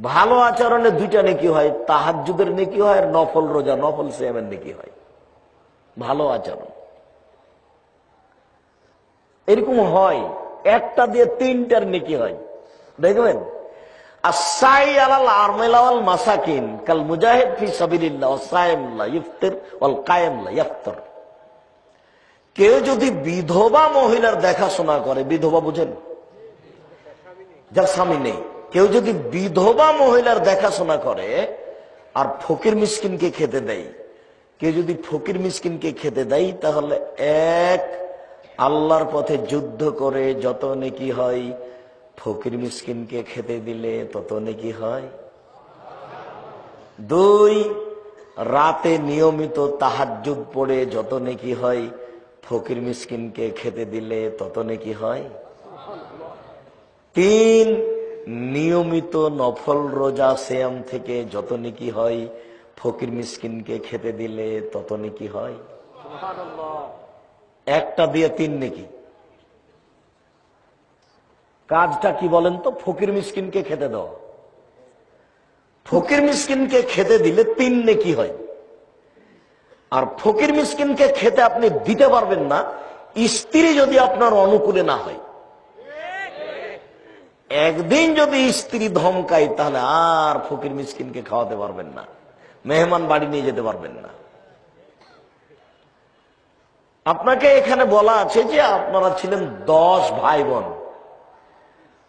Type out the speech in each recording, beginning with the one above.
ভালো আচরণে দুইটা নেকি হয়, তাহাজ্জুদের নেকি হয় আর নফল রোজা নফল সিয়ামের নেকি হয়। ভালো আচরণ এরকম হয়, একটা দিয়ে তিনটার নেকি হয়। দেখবেন আসাই আলাল আরমাল ওয়াল মাসাকিন কাল মুজাহিদ ফি সাবিলিল্লাহ ওয়াসাইম লা ইফতির ওয়াল কায়েম লা ইফতার। কেউ যদি বিধবা মহিলার দেখাশোনা করে, বিধবা বুঝেন যার স্বামী নেই, কেউ যদি বিধবা মহিলার দেখাশোনা করে আর ফকির মিসকিনকে খেতে দেয়, কেউ যদি ফকির মিসকিনকে খেতে দেয়, তাহলে এক, আল্লাহর পথে যুদ্ধ করে যত নেকি হয়, ফকির মিসকিনকে খেতে দিলে তত নেকি হয়। দুই, রাতে নিয়মিত তাহাজ্জুদ পড়ে যত নেকি হয়, ফকির মিসকিনকে খেতে দিলে তত নেকি হয়। তিন, নিয়মিত নফল রোজা সিয়াম থেকে যত নেকি হয়, ফকির মিসকিনকে খেতে দিলে তত নেকি হয়। একটা দিয়ে তিন নেকি। কাজটা কি বলেন তো? ফকির মিসকিনকে খেতে দাও। ফকির মিসকিনকে খেতে দিলে তিন নেকি হয়। আর ফকির মিসকিনকে খেতে আপনি দিতে পারবেন না স্ত্রী যদি আপনার অনুকূলে না হয়। একদিন যদি স্ত্রী ধমকায়, তাহলে আর ফকির মিসকিনকে খাওয়াতে পারবেন না, মেহমান বাড়ি নিয়ে যেতে পারবেন না। আপনাকে এখানে বলা আছে যে আপনারা ছিলেন 10 ভাই বোন,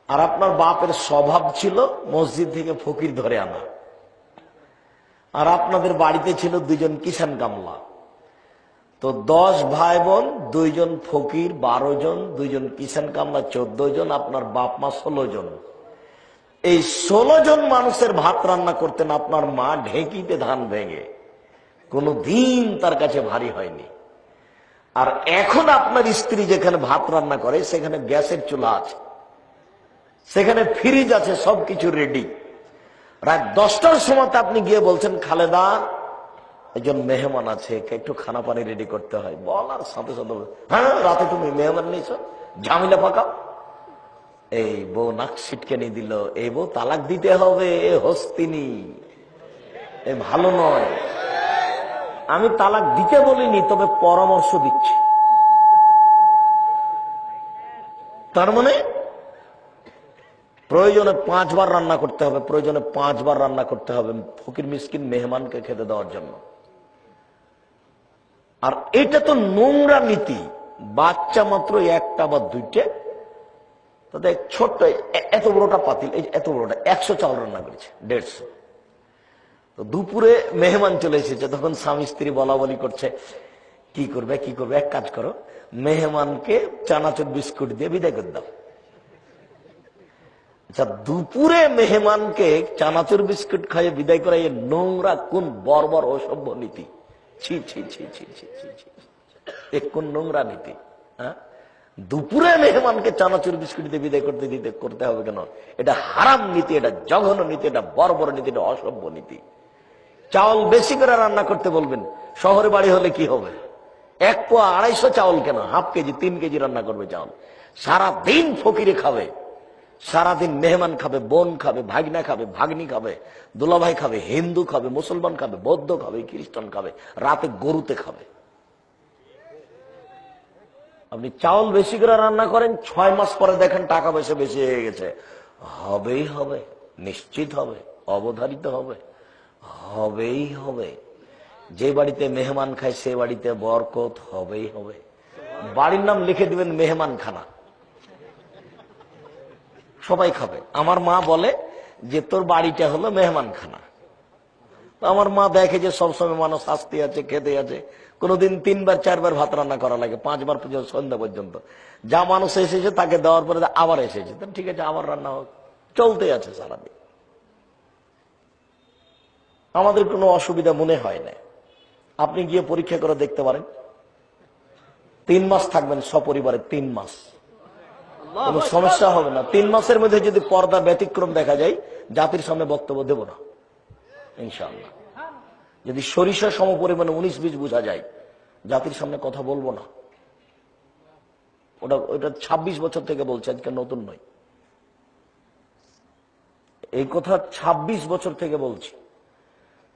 আর আপনার বাপের স্বভাব ছিল মসজিদ থেকে ফকির ধরে আনা, আর আপনাদের বাড়িতে ছিল 2 জন কিষান কামলা। তো 10 ভাই বোন, 2 জন ফকির 12 জন, 2 জন কিষান কামলা 14 জন, আপনার বাপ মা 16 জন। এই 16 জন মানুষের ভাত রান্না করতেন আপনার মা ঢেঁকিতে ধান ভেঙে, কোনদিন তার কাছে ভারী হয়নি। আর এখন আপনার স্ত্রী যেখানে ভাত রান্না করে সেখানে গ্যাসের চুলা আছে, সেখানে ফ্রিজ আছে, সবকিছু রেডি। রাত 10টার সময় আপনি গিয়ে বলছেন, খালেদা একজন মেহমান আছে, একটু খানা পানি রেডি করতে হয়। বলার সাথে সাথে, হ্যাঁ রাতে তুমি মেহমান নিয়েছো, ঝামেলা পাকাও। এই বউ নাক ছিটকেনি দিল, এই বউ তালাক দিতে হবে, এ হস্তিনী, এ ভালো নয়। আমি তালাক দিতে বলিনি, তবে পরামর্শ দিচ্ছি। তার মানে প্রয়োজনে 5 বার রান্না করতে হবে, প্রয়োজনে 5 বার রান্না করতে হবে ফকির মিসকিন মেহমানকে খেতে দেওয়ার জন্য। আর এটা তো নোংরা নীতি। বাচ্চা মাত্র 1টা বা 2টে, তাদের ছোট্ট এত বড়টা পাতিল, এই এত বড়টা 100 চাল রান্না করেছে, 150। তো দুপুরে মেহমান চলে এসেছে, তখন স্বামী স্ত্রী বলা বলি করছে, কি করবে কি করবে, এক কাজ করো, মেহমানকে চানাচুর বিস্কুট দিয়ে বিদায় করে দাও। আচ্ছা, দুপুরে মেহমানকে চানাচুর বিস্কুট খাইয়ে বিদায় করা, এই নোংরা কোন বর্বর অসভ্য নীতি! ছি ছি ছি ছি ছি ছি ছি, এ কোন নোংরা নীতি! হ্যাঁ, দুপুরে মেহমানকে চানাচুর বিস্কুট দিয়ে বিদায় করতে হবে কেন? এটা হারাম নীতি, এটা জঘন্য নীতি, এটা বর্বর নীতি, এটা অসভ্য নীতি। চাউল বেশি করে রান্না করতে বলবেন। শহরে বাড়ি হলে কি হবে, 1 পোয়া 250 চাউল কেন, হাফ কেজি 3 কেজি রান্না করবে চাউল। সারাদিন ফকিরে খাবে, সারাদিন মেহমান খাবে, বোন খাবে, ভাগনা খাবে, ভাগ্নি খাবে, দুলাভাই খাবে, হিন্দু খাবে, মুসলমান খাবে, বৌদ্ধ খাবে, খ্রিস্টান খাবে, রাতে গরুতে খাবে। আপনি চাউল বেশি করে রান্না করেন, 6 মাস পরে দেখেন টাকা পয়সা বেশি হয়ে গেছে, হবেই হবে, নিশ্চিত হবে, অবধারিত হবে, হবেই হবে। যে বাড়িতে মেহমান খায় সে বাড়িতে বরকত হবেই হবে। বাড়ির নাম লিখে দিবেন মেহমান খানা, সবাই খাবে। আমার মা বলে যে তোর বাড়িটা হলো মেহমান খানা। আমার মা দেখে যে সবসময় মানুষ আসতে আছে, খেতে আছে, কোনোদিন 3 বার 4 বার ভাত রান্না করা লাগে, 5 বার পর্যন্ত, সন্ধ্যা পর্যন্ত। যা মানুষ এসেছে তাকে দেওয়ার পরে আবার এসেছে, ঠিক আছে আবার রান্না হোক, চলতে আছে সারাদিন। আমাদের কোনো অসুবিধা মনে হয় না। আপনি গিয়ে পরীক্ষা করে দেখতে পারেন, 3 মাস থাকবেন সপরিবারে, 3 মাস কোনো সমস্যা হবে না। 3 মাসের মধ্যে যদি পর্দা ব্যতিক্রম দেখা যায়, জাতির সামনে বক্তব্য দেব না ইনশাআল্লাহ। যদি সরিষা সম পরিমাণে 19-20 বোঝা যায়, জাতির সামনে কথা বলবো না। ওটা 26 বছর থেকে বলছে, আজকে নতুন নয়। এই কথা ২৬ বছর থেকে বলছি।